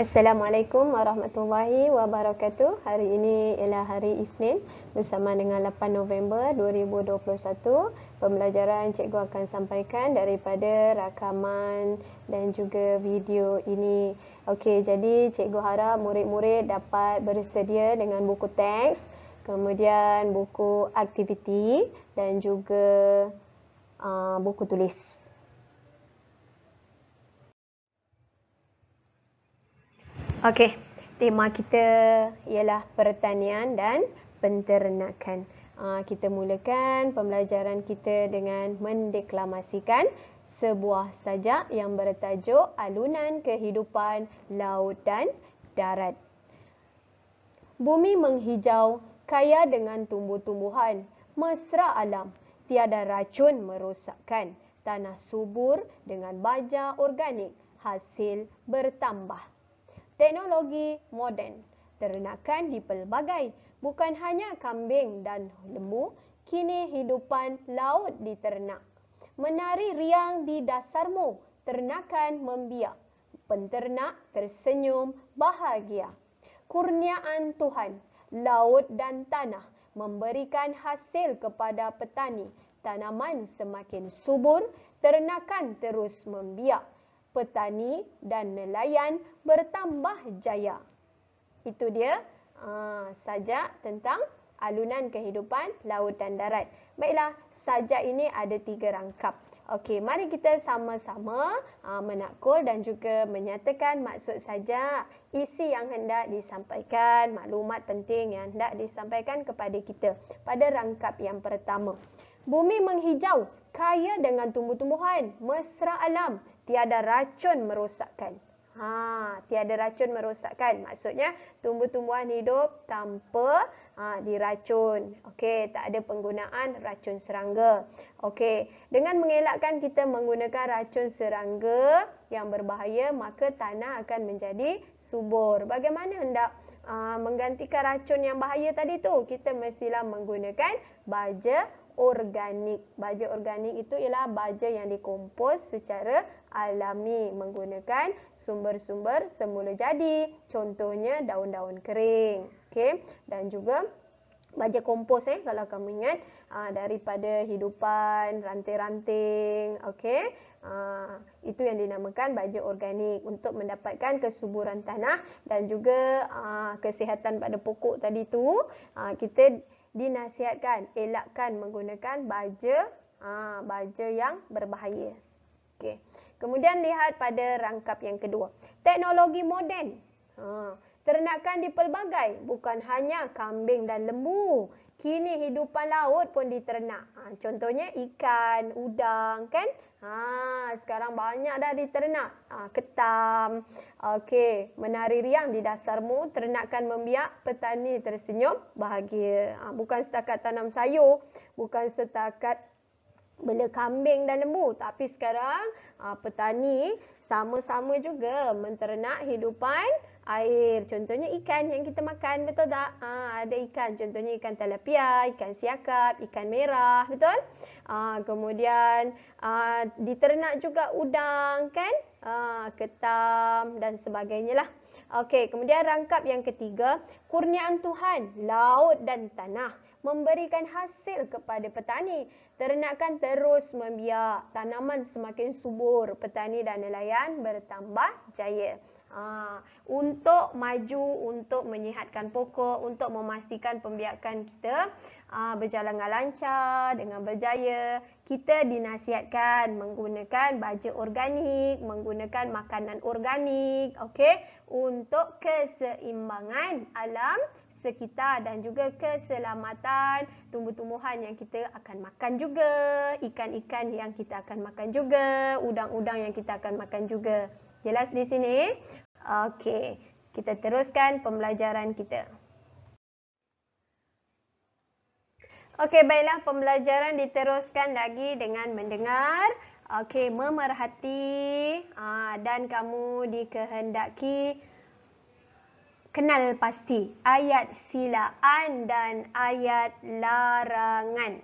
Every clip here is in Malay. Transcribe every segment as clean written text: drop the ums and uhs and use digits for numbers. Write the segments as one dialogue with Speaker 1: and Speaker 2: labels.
Speaker 1: Assalamualaikum warahmatullahi wabarakatuh. Hari ini ialah hari Isnin bersama dengan 8 November 2021. Pembelajaran cikgu akan sampaikan daripada rakaman dan juga video ini. Okey, jadi cikgu harap murid-murid dapat bersedia dengan buku teks, kemudian buku aktiviti dan juga buku tulis. Okey, tema kita ialah pertanian dan penternakan. Kita mulakan pembelajaran kita dengan mendeklamasikan sebuah sajak yang bertajuk Alunan Kehidupan Laut dan Darat. Bumi menghijau, kaya dengan tumbuh-tumbuhan, mesra alam, tiada racun merosakkan. Tanah subur dengan baja organik, hasil bertambah. Teknologi moden, ternakan dipelbagai, bukan hanya kambing dan lembu, kini hidupan laut diternak. Menari riang di dasarmu, ternakan membiak, penternak tersenyum bahagia. Kurniaan Tuhan, laut dan tanah memberikan hasil kepada petani, tanaman semakin subur, ternakan terus membiak. Petani dan nelayan bertambah jaya. Itu dia sajak tentang alunan kehidupan laut dan darat. Baiklah, sajak ini ada 3 rangkap. Okey, mari kita sama-sama menakul dan juga menyatakan maksud sajak, isi yang hendak disampaikan, maklumat penting yang hendak disampaikan kepada kita pada rangkap yang pertama. Bumi menghijau, kaya dengan tumbuh-tumbuhan, mesra alam, tiada racun merosakkan. Tiada racun merosakkan. Maksudnya tumbuh-tumbuhan hidup tanpa diracun. Okey, tak ada penggunaan racun serangga. Okey, dengan mengelakkan kita menggunakan racun serangga yang berbahaya, maka tanah akan menjadi subur. Bagaimana hendak menggantikan racun yang bahaya tadi tu? Kita mestilah menggunakan baja organik. Baja organik itu ialah baja yang dikompos secara alami menggunakan sumber-sumber semula jadi. Contohnya daun-daun kering. Okey, dan juga baja kompos kalau kamu ingat daripada hidupan ranting-ranting. Okey, itu yang dinamakan baja organik untuk mendapatkan kesuburan tanah dan juga kesihatan pada pokok tadi tu. Kita dinasihatkan elakkan menggunakan baja yang berbahaya. Okey. Kemudian lihat pada rangkap yang kedua. Teknologi moden. Ternakan dipelbagai, bukan hanya kambing dan lembu. Kini hidupan laut pun diternak. Contohnya ikan, udang kan? Sekarang banyak dah diternak. Ketam. Okey, menari riang di dasarmu, ternakan membiak, petani tersenyum bahagia. Bukan setakat tanam sayur, bukan setakat bela kambing dan lembu, tapi sekarang petani sama-sama juga menternak hidupan air. Contohnya ikan yang kita makan, betul tak? Ada ikan, contohnya ikan tilapia, ikan siakap, ikan merah, betul? Kemudian diternak juga udang kan? Ketam dan sebagainya lah. Okey, kemudian rangkap yang ketiga, kurniaan Tuhan, laut dan tanah memberikan hasil kepada petani. Ternakan terus membiak, tanaman semakin subur, petani dan nelayan bertambah jaya. Untuk maju, untuk menyihatkan pokok, untuk memastikan pembiakan kita berjalan dengan lancar, dengan berjaya, kita dinasihatkan menggunakan baja organik, menggunakan makanan organik, okey, untuk keseimbangan alam sekitar dan juga keselamatan tumbuh-tumbuhan yang kita akan makan juga, ikan-ikan yang kita akan makan juga, udang-udang yang kita akan makan juga. Jelas di sini? Okey, kita teruskan pembelajaran kita. Okey, baiklah, pembelajaran diteruskan lagi dengan mendengar. Okey, memerhati dan kamu dikehendaki kenal pasti ayat silaan dan ayat larangan.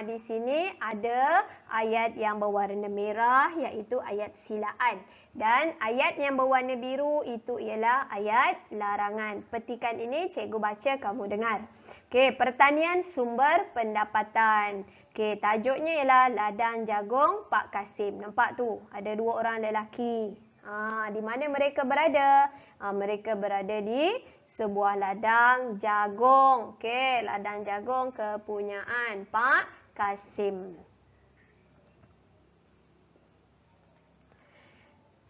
Speaker 1: Di sini ada ayat yang berwarna merah iaitu ayat silaan. Dan ayat yang berwarna biru itu ialah ayat larangan. Petikan ini cikgu baca, kamu dengar. Okey, pertanian sumber pendapatan. Okey, tajuknya ialah ladang jagung Pak Kasim. Nampak tu, ada 2 orang lelaki. Di mana mereka berada? Mereka berada di sebuah ladang jagung. Okey, ladang jagung kepunyaan Pak Kasim.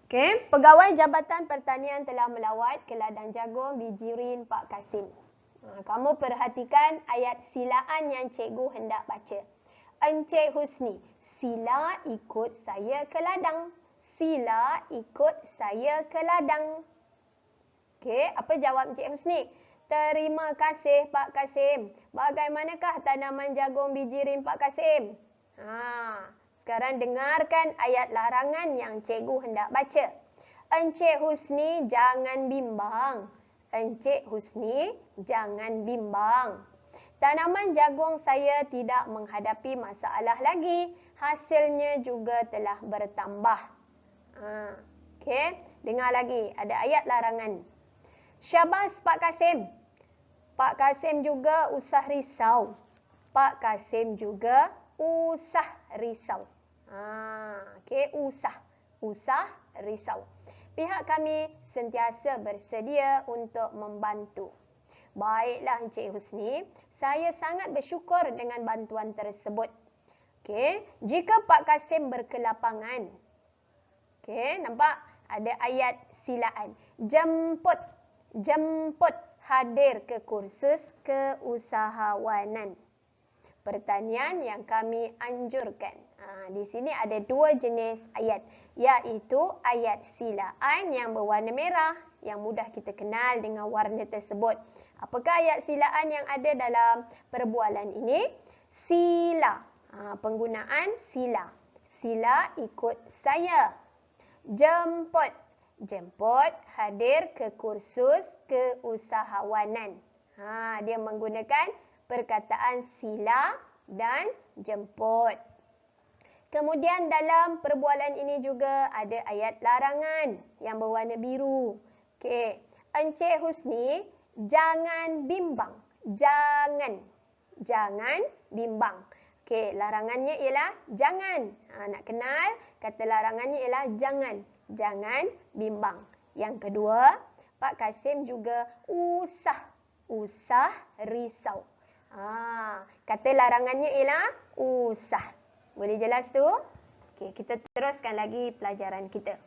Speaker 1: Okey, pegawai Jabatan Pertanian telah melawat ke ladang jagung di Jirin Pak Kasim. Kamu perhatikan ayat silaan yang cikgu hendak baca. Encik Husni, sila ikut saya ke ladang. Sila ikut saya ke ladang. Okey, apa jawab Encik Husni? Terima kasih Pak Kasim. Bagaimanakah tanaman jagung bijirin Pak Kasim? Sekarang dengarkan ayat larangan yang cikgu hendak baca. Encik Husni jangan bimbang. Encik Husni jangan bimbang. Tanaman jagung saya tidak menghadapi masalah lagi. Hasilnya juga telah bertambah. Okey, dengar lagi. Ada ayat larangan. Syabas Pak Kasim. Pak Kasim juga usah risau. Pak Kasim juga usah risau. Okey, usah risau. Pihak kami sentiasa bersedia untuk membantu. Baiklah Encik Husni, saya sangat bersyukur dengan bantuan tersebut. Okey, jika Pak Kasim berkelapangan. Okey, nampak ada ayat silaan. Jemput hadir ke kursus keusahawanan pertanian yang kami anjurkan. Di sini ada 2 jenis ayat, iaitu ayat silaan yang berwarna merah yang mudah kita kenal dengan warna tersebut. Apakah ayat silaan yang ada dalam perbualan ini? Sila. Penggunaan sila. Sila ikut saya. Jemput hadir ke kursus keusahawanan. Dia menggunakan perkataan sila dan jemput. Kemudian dalam perbualan ini juga ada ayat larangan yang berwarna biru. Okey, Encik Husni jangan bimbang. Jangan bimbang. Okey, larangannya ialah jangan. Nak kenal, kata larangannya ialah jangan. Jangan bimbang. Yang kedua, Pak Kasim juga usah risau. Kata larangannya ialah usah. Boleh jelas tu? Okey, kita teruskan lagi pelajaran kita.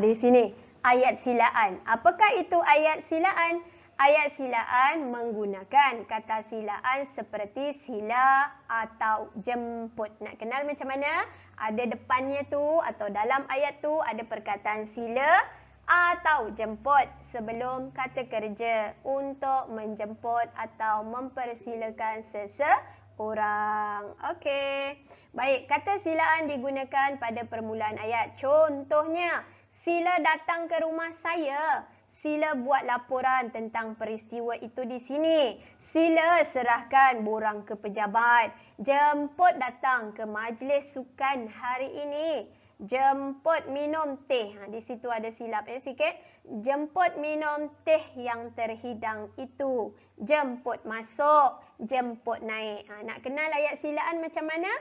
Speaker 1: Di sini ayat silaan. Apakah itu ayat silaan? Ayat silaan menggunakan kata silaan seperti sila atau jemput. Nak kenal macam mana? Ada depannya tu atau dalam ayat tu ada perkataan sila atau jemput sebelum kata kerja untuk menjemput atau mempersilakan seseorang. Okey. Baik, kata silaan digunakan pada permulaan ayat. Contohnya, sila datang ke rumah saya. Sila buat laporan tentang peristiwa itu di sini. Sila serahkan borang ke pejabat. Jemput datang ke majlis sukan hari ini. Jemput minum teh. Di situ ada silap sikit. Jemput minum teh yang terhidang itu. Jemput masuk. Jemput naik. Nak kenal ayat silaan macam mana?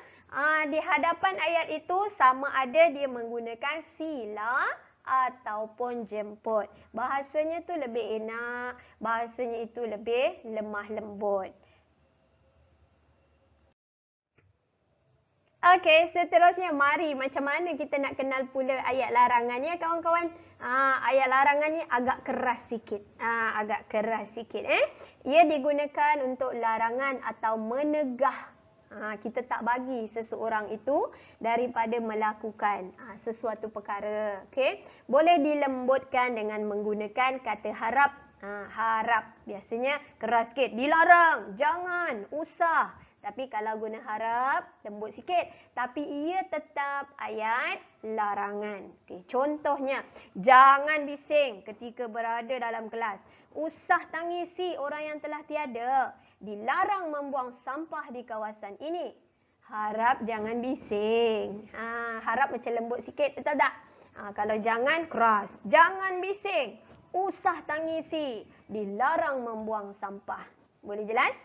Speaker 1: Di hadapan ayat itu sama ada dia menggunakan sila ataupun jemput. Bahasanya tu lebih enak. Bahasanya itu lebih lemah lembut. Okey, seterusnya mari macam mana kita nak kenal pula ayat larangannya kawan-kawan. Ayat larangannya agak keras sikit. Ia digunakan untuk larangan atau menegah. Kita tak bagi seseorang itu daripada melakukan sesuatu perkara. Okey, boleh dilembutkan dengan menggunakan kata harap. Harap biasanya keras sikit. Dilarang, jangan, usah. Tapi kalau guna harap, lembut sikit. Tapi ia tetap ayat larangan. Okey, contohnya, jangan bising ketika berada dalam kelas. Usah tangisi orang yang telah tiada. Dilarang membuang sampah di kawasan ini. Harap jangan bising. Harap macam lembut sikit, betul tak? Kalau jangan, keras. Jangan bising. Usah tangisi. Dilarang membuang sampah. Boleh jelas?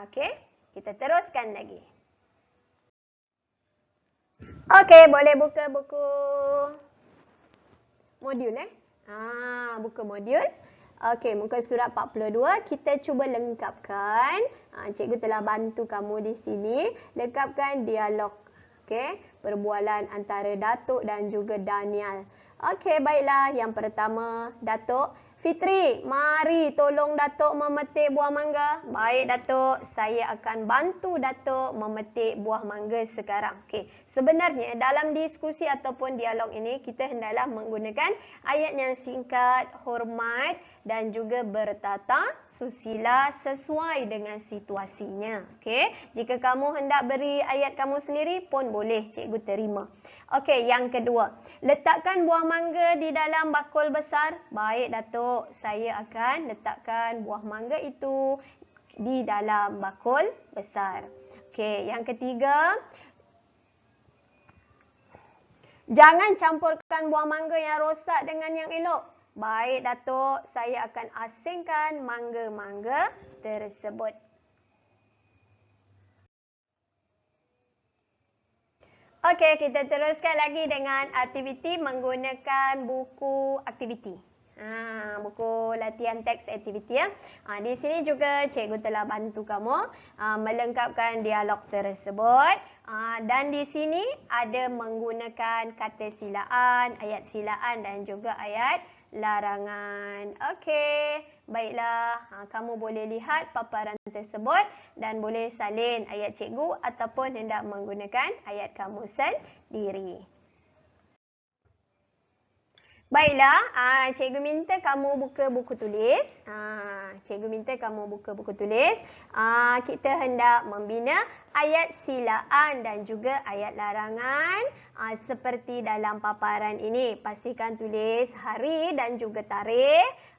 Speaker 1: Okey. Kita teruskan lagi. Okey, boleh buka buku modul buka modul. Okey, muka surat 42 kita cuba lengkapkan. Cikgu telah bantu kamu di sini lengkapkan dialog. Okey, perbualan antara Datuk dan juga Danial. Okey, baiklah. Yang pertama, Datuk. Fitri, mari tolong Datuk memetik buah mangga. Baik Datuk, saya akan bantu Datuk memetik buah mangga sekarang. Okey, sebenarnya dalam diskusi ataupun dialog ini kita hendaklah menggunakan ayat yang singkat, hormat dan juga bertata susila sesuai dengan situasinya. Okey, jika kamu hendak beri ayat kamu sendiri pun boleh, cikgu terima. Okey, yang kedua, letakkan buah mangga di dalam bakul besar. Baik Datuk, saya akan letakkan buah mangga itu di dalam bakul besar. Okey, yang ketiga, jangan campurkan buah mangga yang rosak dengan yang elok. Baik Datuk, saya akan asingkan mangga-mangga tersebut. Okey, kita teruskan lagi dengan aktiviti menggunakan buku aktiviti. Buku latihan teks aktiviti ya. Di sini juga cikgu telah bantu kamu melengkapkan dialog tersebut. Dan di sini ada menggunakan kata silaan, ayat silaan dan juga ayat larangan. Okey, baiklah. Kamu boleh lihat paparan tersebut dan boleh salin ayat cikgu ataupun hendak menggunakan ayat kamu sendiri. Baiklah, cikgu minta kamu buka buku tulis. Cikgu minta kamu buka buku tulis. Kita hendak membina ayat silaan dan juga ayat larangan seperti dalam paparan ini. Pastikan tulis hari dan juga tarikh.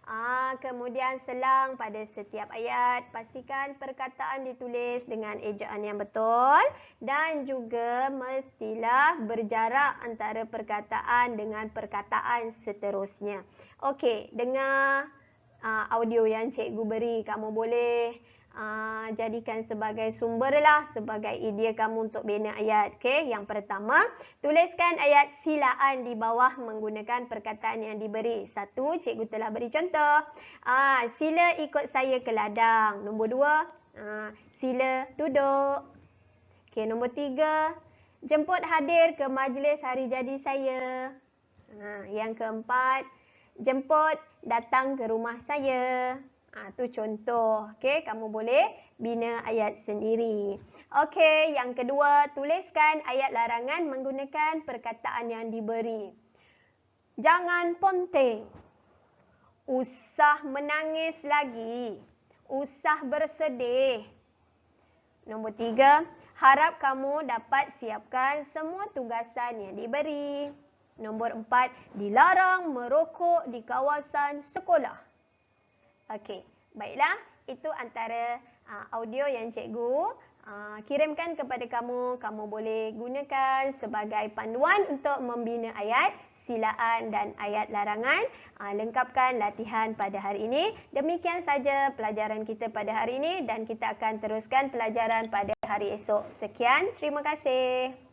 Speaker 1: Kemudian selang pada setiap ayat. Pastikan perkataan ditulis dengan ejaan yang betul. Dan juga mestilah berjarak antara perkataan dengan perkataan seterusnya. Okey, dengar audio yang cikgu beri. Kamu boleh jadikan sebagai sumber lah, sebagai idea kamu untuk bina ayat. Okey, yang pertama, tuliskan ayat silaan di bawah menggunakan perkataan yang diberi. Satu, cikgu telah beri contoh. Sila ikut saya ke ladang. Nombor dua, sila duduk. Okey, nombor tiga, jemput hadir ke majlis hari jadi saya. Yang keempat, jemput datang ke rumah saya. Itu contoh. Okey, kamu boleh bina ayat sendiri. Okey, yang kedua, tuliskan ayat larangan menggunakan perkataan yang diberi. Jangan ponteng. Usah menangis lagi. Usah bersedih. Nombor tiga, harap kamu dapat siapkan semua tugasan yang diberi. Nombor empat, dilarang merokok di kawasan sekolah. Okey, baiklah. Itu antara audio yang cikgu kirimkan kepada kamu. Kamu boleh gunakan sebagai panduan untuk membina ayat silaan dan ayat larangan. Lengkapkan latihan pada hari ini. Demikian saja pelajaran kita pada hari ini dan kita akan teruskan pelajaran pada hari esok. Sekian, terima kasih.